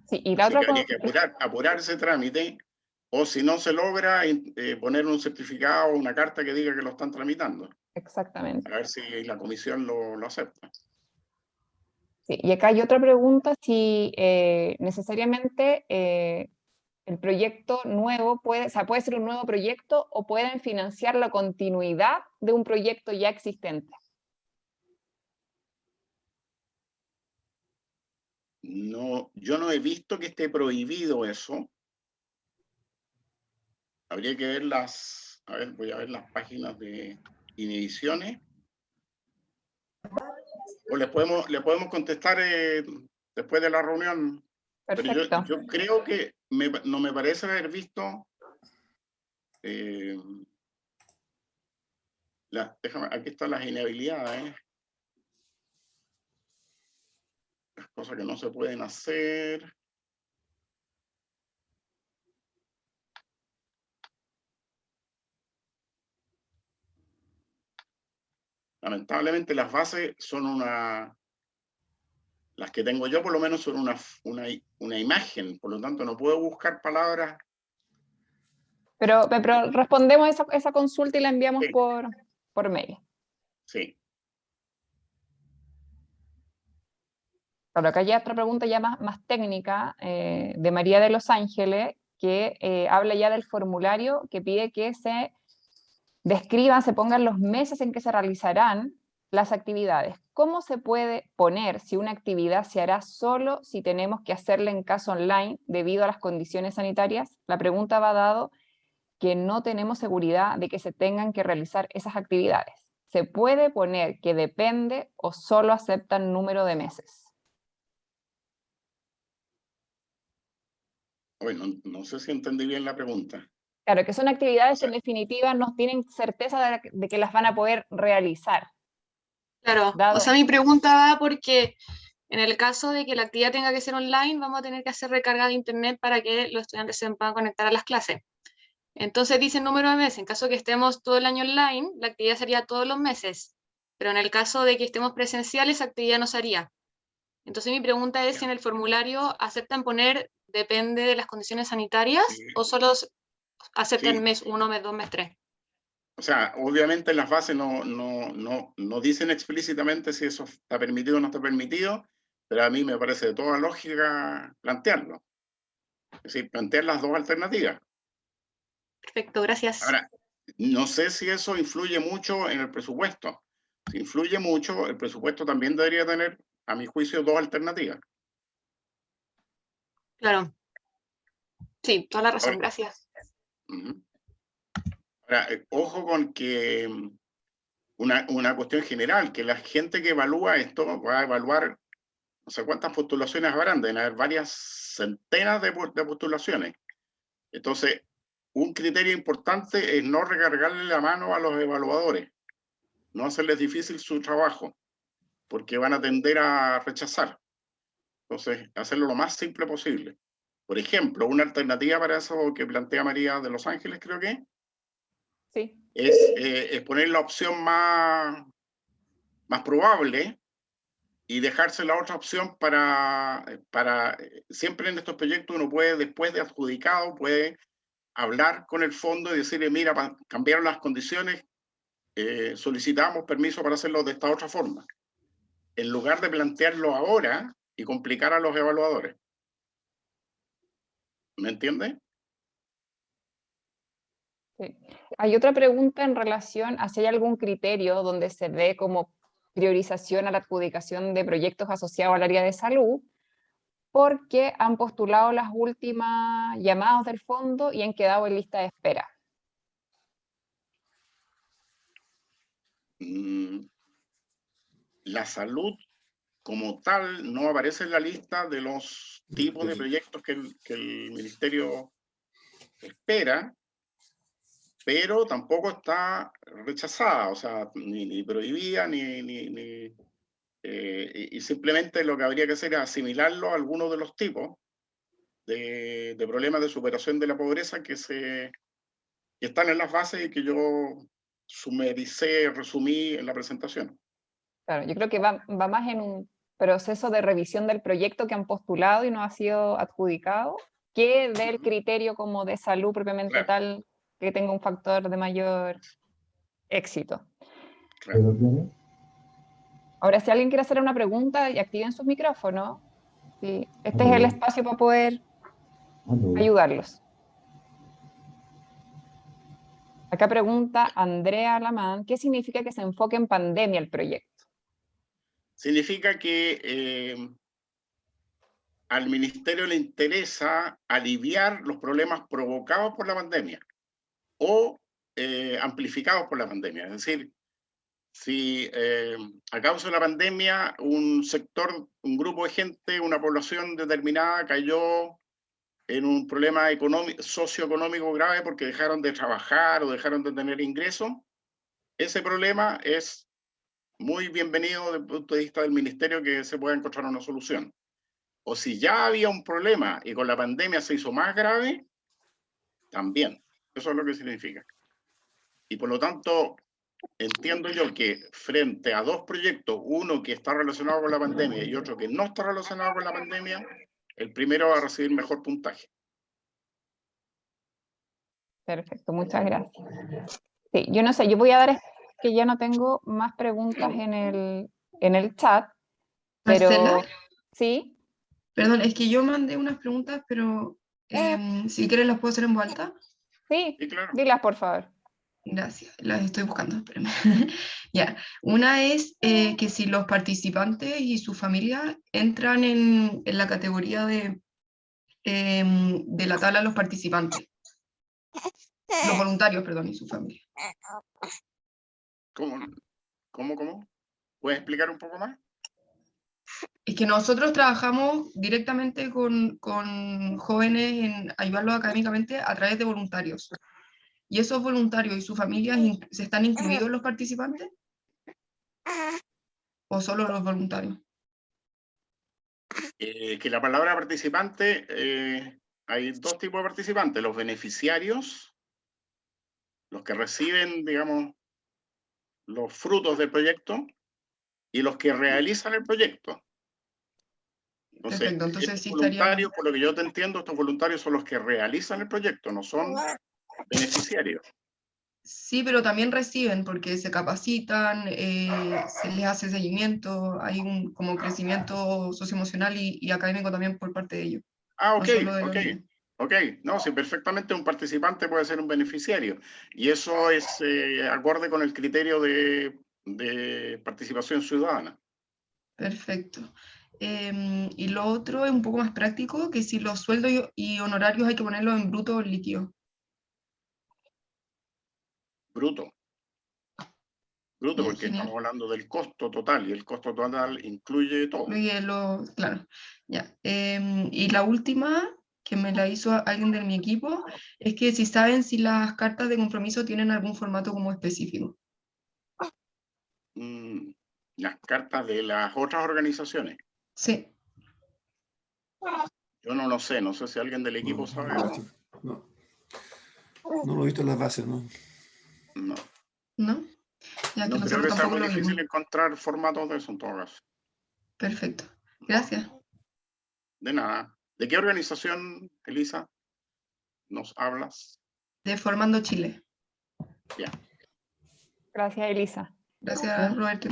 Sí, y la Así otra... que habría que apurar ese trámite, o si no se logra, poner un certificado o una carta que diga que lo están tramitando. Exactamente. A ver si la comisión lo acepta. Sí, y acá hay otra pregunta, si necesariamente el proyecto nuevo puede ser un nuevo proyecto o pueden financiar la continuidad de un proyecto ya existente. No, yo no he visto que esté prohibido eso. Habría que ver a ver, voy a ver las páginas de inhibiciones. O le podemos contestar después de la reunión. Perfecto. Pero yo creo que no me parece haber visto. Déjame, aquí están las inhabilidades. Las cosas que no se pueden hacer. Lamentablemente las bases son las que tengo yo por lo menos son una imagen, por lo tanto no puedo buscar palabras. Pero respondemos esa consulta y la enviamos Sí. por mail. Sí. Claro, acá hay otra pregunta ya más técnica de María de Los Ángeles, que habla ya del formulario, que pide que se describan, se pongan los meses en que se realizarán las actividades. ¿Cómo se puede poner si una actividad se hará solo si tenemos que hacerla en caso online debido a las condiciones sanitarias? La pregunta va dado que no tenemos seguridad de que se tengan que realizar esas actividades. ¿Se puede poner que depende o solo aceptan número de meses? Oye, no sé si entendí bien la pregunta. Claro, que son actividades O sea, que en definitiva no tienen certeza de que las van a poder realizar. Claro, o Dado, sea, mi pregunta va porque en el caso de que la actividad tenga que ser online, vamos a tener que hacer recarga de internet para que los estudiantes se puedan conectar a las clases. Entonces dice el número de meses. En caso de que estemos todo el año online, la actividad sería todos los meses. Pero en el caso de que estemos presenciales, esa actividad no se haría. Entonces mi pregunta es si en el formulario aceptan poner depende de las condiciones sanitarias sí, o solo aceptan sí. mes 1, mes 2, mes 3. O sea, obviamente en las bases no dicen explícitamente si eso está permitido o no está permitido, pero a mí me parece de toda lógica plantearlo. Es decir, plantear las dos alternativas. Perfecto, gracias. Ahora, no sé si eso influye mucho en el presupuesto. Si influye mucho, el presupuesto también debería tener, a mi juicio, dos alternativas. Claro. Sí, toda la razón, Ahora, gracias. ahora, ojo con que una cuestión general, que la gente que evalúa esto va a evaluar no sé cuántas postulaciones habrán, deben haber varias centenas de postulaciones. Entonces, un criterio importante es no recargarle la mano a los evaluadores, no hacerles difícil su trabajo, porque van a tender a rechazar. Entonces, hacerlo lo más simple posible. Por ejemplo, una alternativa para eso que plantea María de Los Ángeles, creo que, sí. es poner la opción más probable y dejarse la otra opción para siempre en estos proyectos uno puede, después de adjudicado, puede hablar con el fondo y decirle, mira, cambiaron las condiciones, solicitamos permiso para hacerlo de esta otra forma, en lugar de plantearlo ahora y complicar a los evaluadores. ¿Me entiende? Sí. Hay otra pregunta en relación a si hay algún criterio donde se dé como priorización a la adjudicación de proyectos asociados al área de salud, porque han postulado las últimas llamadas del fondo y han quedado en lista de espera. La salud como tal no aparece en la lista de los tipos de proyectos que el ministerio espera, pero tampoco está rechazada, o sea, ni prohibida, y simplemente lo que habría que hacer es asimilarlo a algunos de los tipos de problemas de superación de la pobreza que están en las bases y que yo resumí en la presentación. Claro, yo creo que va más en un proceso de revisión del proyecto que han postulado y no ha sido adjudicado, que del criterio como de salud propiamente Claro. tal que tenga un factor de mayor éxito. Claro. Ahora, si alguien quiere hacer una pregunta, y activen sus micrófonos. Sí, este es el espacio para poder ayudarlos. Acá pregunta Andrea Alamán, ¿qué significa que se enfoque en pandemia el proyecto? Significa que al ministerio le interesa aliviar los problemas provocados por la pandemia o amplificados por la pandemia. Es decir, si a causa de la pandemia un sector, un grupo de gente, una población determinada cayó en un problema socioeconómico grave porque dejaron de trabajar o dejaron de tener ingresos, ese problema es muy bienvenido desde el punto de vista del ministerio que se pueda encontrar una solución. O si ya había un problema y con la pandemia se hizo más grave, también. Eso es lo que significa. Y por lo tanto, entiendo yo que frente a dos proyectos, uno que está relacionado con la pandemia y otro que no está relacionado con la pandemia, el primero va a recibir mejor puntaje. Perfecto, muchas gracias. Sí, yo no sé, yo voy a dar que ya no tengo más preguntas en el chat, pero Marcela, sí. perdón, es que yo mandé unas preguntas, pero si quieres las puedo hacer en voz alta. Sí, Sí, claro. dilas por favor. Gracias, las estoy buscando, espérenme. Ya, una es que si los participantes y sus familias entran en la categoría de la tabla de los participantes. Los voluntarios, perdón, y su familia. ¿Cómo? ¿Puedes explicar un poco más? Es que nosotros trabajamos directamente con jóvenes en ayudarlos académicamente a través de voluntarios. ¿Y esos voluntarios y sus familias se están incluidos los participantes? ¿O solo los voluntarios? Que la palabra participante, hay dos tipos de participantes, los beneficiarios, los que reciben, digamos, los frutos del proyecto, y los que realizan el proyecto. Entonces, Perfecto, entonces estos sí estaría... voluntarios, por lo que yo te entiendo, estos voluntarios son los que realizan el proyecto, no son beneficiarios. Sí, pero también reciben porque se capacitan, se les hace seguimiento, hay un como crecimiento socioemocional y académico también por parte de ellos. Ah, No ok, solo de los ok. niños. Ok, no, si perfectamente un participante puede ser un beneficiario. Y eso es acorde con el criterio de participación ciudadana. Perfecto. Y lo otro es un poco más práctico, que si los sueldos y honorarios hay que ponerlos en bruto o en líquido. Bruto. Bruto, Ya, porque estamos genial. hablando del costo total, y el costo total incluye todo. Claro. Ya. Y la última, que me la hizo alguien de mi equipo, es que si saben si las cartas de compromiso tienen algún formato como específico. Las cartas de las otras organizaciones. Sí. Yo no lo sé, no sé si alguien del equipo sabe eso. No lo he visto en las bases, ¿no? No, ¿No? Ya que no creo nosotros que sea tampoco muy lo vimos. difícil encontrar formatos de eso en todo caso. Perfecto. Gracias. De nada. ¿De qué organización, Elisa, nos hablas? De Formando Chile. Ya. Gracias, Elisa. Gracias, Roberto.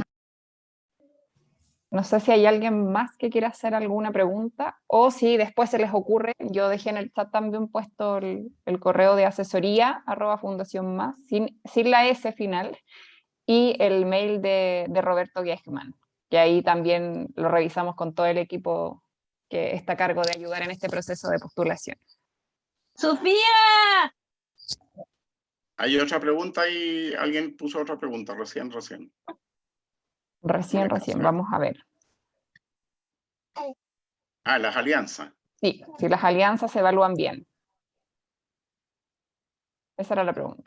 No sé si hay alguien más que quiera hacer alguna pregunta o si después se les ocurre, yo dejé en el chat también puesto el correo de asesoría @fundacionmas, sin la S final, y el mail de Roberto Giechmann, que ahí también lo revisamos con todo el equipo que está a cargo de ayudar en este proceso de postulación. ¡Sofía! Hay otra pregunta y alguien puso otra pregunta, recién. Recién, vamos a ver. Ah, las alianzas. Sí, si las alianzas se evalúan bien. Esa era la pregunta.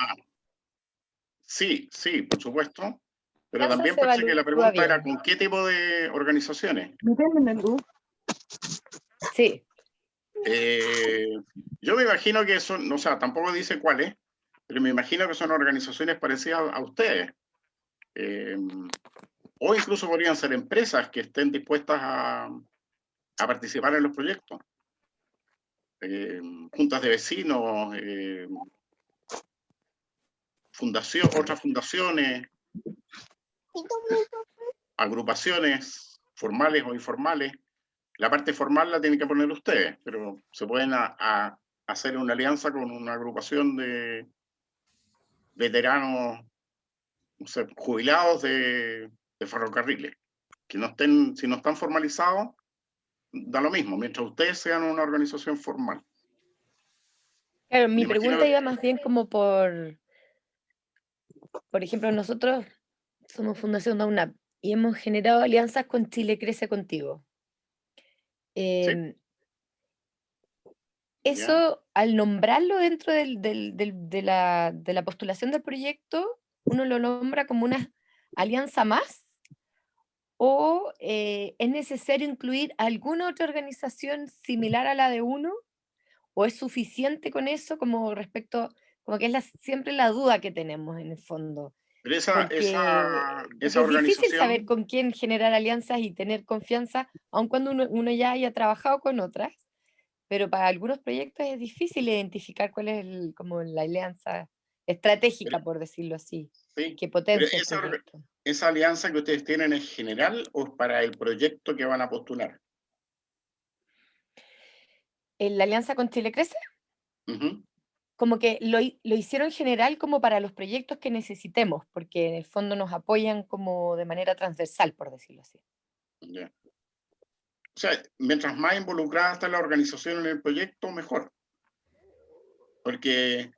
Sí, por supuesto. Pero Alianza también se parece que la evalúa pregunta era bien. ¿con qué tipo de organizaciones? Sí. Yo me imagino que son, o sea, tampoco dice cuáles, pero me imagino que son organizaciones parecidas a ustedes. O incluso podrían ser empresas que estén dispuestas a participar en los proyectos. Juntas de vecinos, otras fundaciones, agrupaciones formales o informales. La parte formal la tienen que poner ustedes, pero se pueden hacer una alianza con una agrupación de veteranos, no sé, jubilados de ferrocarriles, que no estén, si no están formalizados, da lo mismo, mientras ustedes sean una organización formal. Claro, mi Me imagino pregunta que- iba más bien como por ejemplo, nosotros somos Fundación Da UNAP y hemos generado alianzas con Chile Crece Contigo. ¿Sí? Em, Ya. Eso, al nombrarlo dentro de la postulación del proyecto, uno lo nombra como una alianza más, o es necesario incluir alguna otra organización similar a la de uno, o es suficiente con eso como respecto, como que es siempre la duda que tenemos en el fondo. Pero Porque esa es difícil saber organización, con quién generar alianzas y tener confianza, aun cuando uno ya haya trabajado con otras, pero para algunos proyectos es difícil identificar cuál es como la alianza estratégica, pero- por decirlo así, sí, que pero potencia el proyecto. esa alianza que ustedes tienen es general o es para el proyecto que van a postular. ¿La alianza con Chile Crece? Ujú. como que lo hicieron general como para los proyectos que necesitemos, porque en el fondo nos apoyan como de manera transversal, por decirlo así. Ya. O sea, mientras más involucrada está la organización en el proyecto, mejor. Porque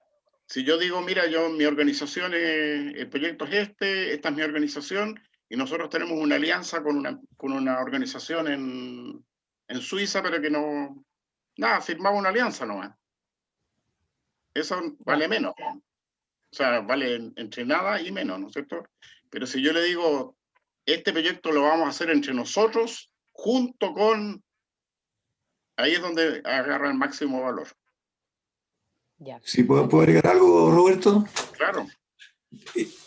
si yo digo, mira, mi organización, el proyecto es esta es mi organización, y nosotros tenemos una alianza con una organización en Suiza, pero que no, nada, firmamos una alianza nomás. Eso vale menos. O sea, vale entre nada y menos, ¿no es cierto? Pero si yo le digo, este proyecto lo vamos a hacer entre nosotros, junto con... Ahí es donde agarra el máximo valor. Ya. ¿Sí puedo agregar algo, Roberto? Claro.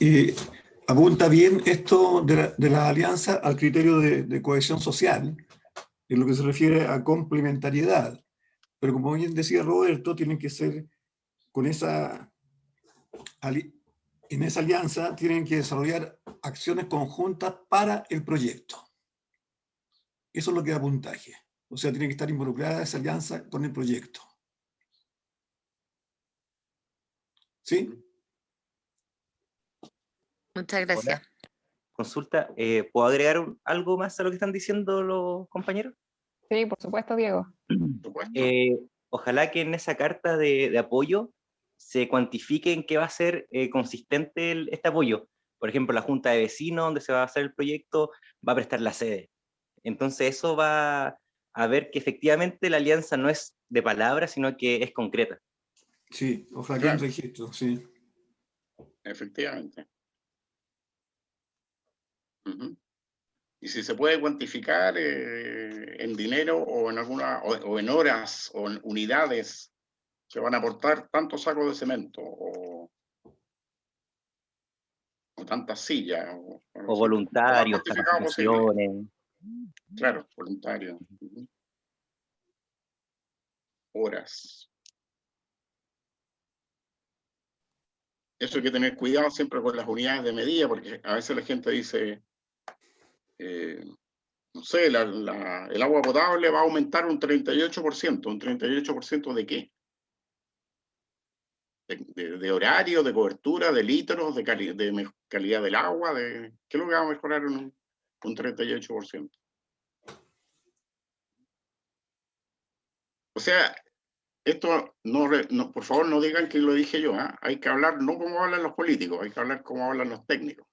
Y apunta bien esto de la alianza al criterio de cohesión social, en lo que se refiere a complementariedad. Pero como bien decía Roberto, tienen que ser con en esa alianza, tienen que desarrollar acciones conjuntas para el proyecto. Eso es lo que da puntaje. O sea, tiene que estar involucrada esa alianza con el proyecto. ¿Sí? Muchas gracias. Hola. Consulta, ¿puedo agregar algo más a lo que están diciendo los compañeros? Sí, por supuesto, Diego. Por supuesto. Ojalá que en esa carta de apoyo se cuantifique en qué va a ser consistente este apoyo. Por ejemplo, la junta de vecinos donde se va a hacer el proyecto va a prestar la sede. Entonces eso va a ver que efectivamente la alianza no es de palabra, sino que es concreta. Sí, ojalá que Claro. haya un registro, sí. Efectivamente. Y si se puede cuantificar en dinero o en o en horas o en unidades que van a aportar tantos sacos de cemento o tantas sillas O voluntarios, lo más cuantificado posible. capacitaciones. Claro, voluntarios. Horas. Eso hay que tener cuidado siempre con las unidades de medida, porque a veces la gente dice, no sé, el agua potable va a aumentar un 38%. ¿Un 38% de qué? De horario, de cobertura, de litros, de calidad del agua, ¿qué es lo que va a mejorar un 38%? O sea, esto no, por favor no digan que lo dije yo, ¿eh? Hay que hablar no como hablan los políticos, hay que hablar como hablan los técnicos.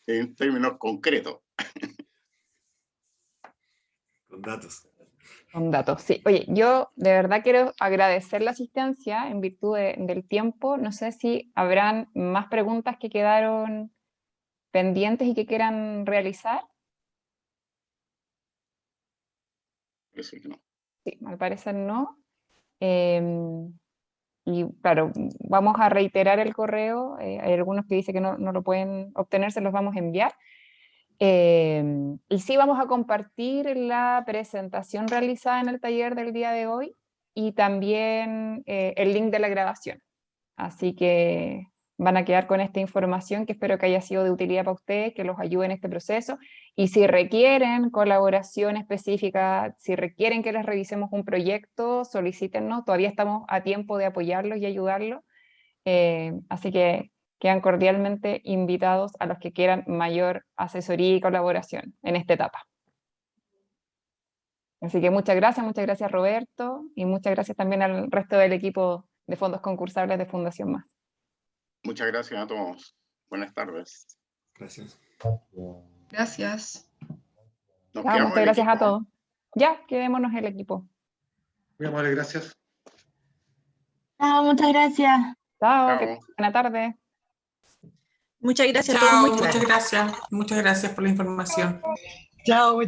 En términos concretos. Con datos. Con datos, sí. Oye, yo de verdad quiero agradecer la asistencia en virtud del tiempo. No sé si habrán más preguntas que quedaron pendientes y que quieran realizar. Eso que no. Sí, al parecer no. Y claro, vamos a reiterar el correo. Hay algunos que dicen que no lo pueden obtener, se los vamos a enviar. Y sí vamos a compartir la presentación realizada en el taller del día de hoy y también el link de la grabación. Así que van a quedar con esta información que espero que haya sido de utilidad para ustedes, que los ayude en este proceso. Y si requieren colaboración específica, si requieren que les revisemos un proyecto, solicítennos. Todavía estamos a tiempo de apoyarlos y ayudarlos. Así que quedan cordialmente invitados a los que quieran mayor asesoría y colaboración en esta etapa. Así que muchas gracias Roberto, y muchas gracias también al resto del equipo de fondos concursables de Fundación Más. Muchas gracias a todos. Buenas tardes. Gracias. Gracias. Nos Ya, quedamos muchas en gracias equipo. a todos. Ya, quedémonos el equipo. Muy amable, gracias. Chao, muchas gracias. Chao, Chao. buena tarde. Muchas gracias a Chao, todos. muchas gracias por la información. Chao.